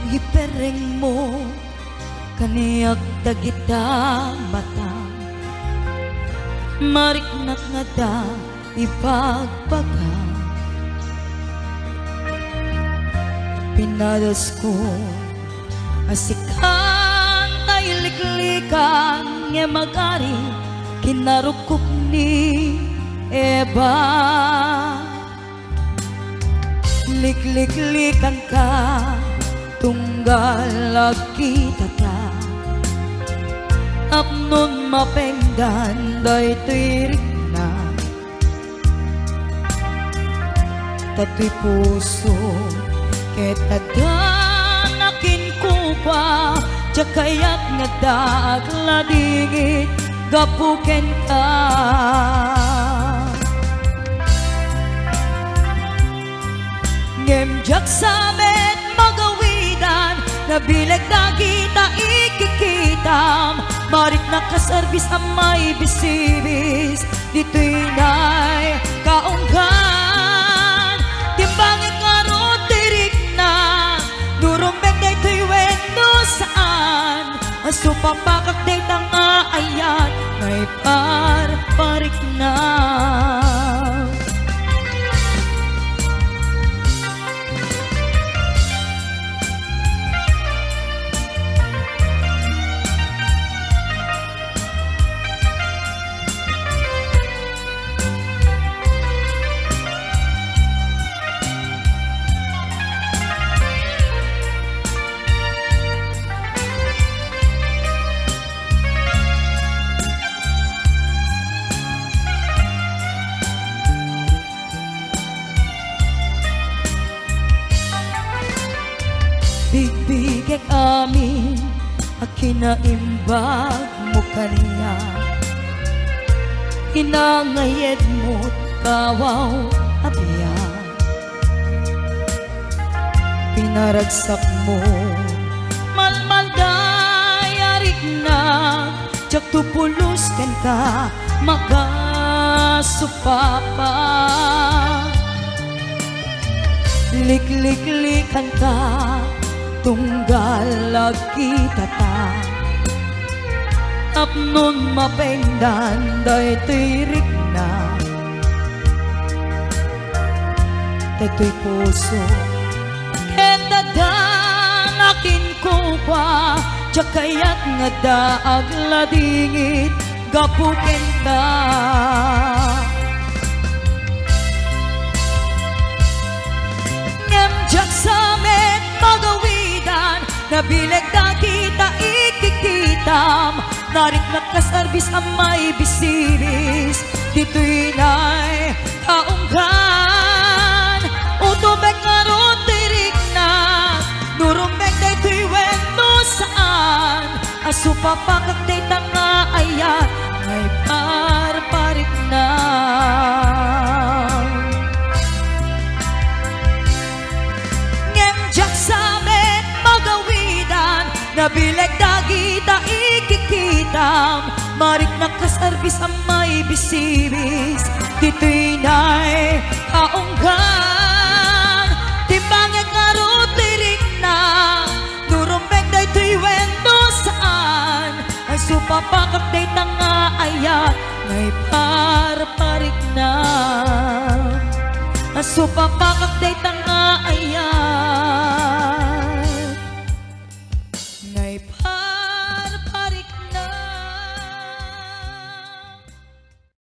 ipereng mo kaniyak dagita mata mariknak nga da ipagbaga pinadas ko asikan tay liklikan nga magari kinarukok ni Eva likliklikan ka tunggal lagi tata apnon mapengdan day tirik na tato'y puso ketadan akin kupa jakayat nga dagladingit gapuken ka ngemjak samet magawidan nabilag na kita ikikitam marik na kasarbis amay bisibis dito'y nay kaunggan timbangin nga ron tirik na nurumbek na ito'y wendo saan aso papakak day tanga ayat ngay parik na bigbigek amin akinaimbag mo kaniya inangayed mo't kawaw abiyan pinaragsak mo malmaldayarik na jak tupulos ken ka magasupapa likliklikan ka tunggal lagi tata apnon mapengdan day tirik na tato'y puso ketadan akin kupa jakayat nga daagladingit gapuken ka ngemjak samet magawidan nabilag na kita ikikitam narik na kasarbis amay bisibis dito'y nay kaunggan utubek nga ron tirik na nurumbek na ito'y wendo saan aso papakak day tanga ayat ngay parik na ngemjak samet magawidan nabilag dagita ikikitam marik na kasarbis amay bisibis dito'y nay kaunggan timbangin nga ron tirik na nurumbek na ito'y wendo saan ay supapakak day tanga ayat ngay parik na ay supapakak day tanga ayat ngay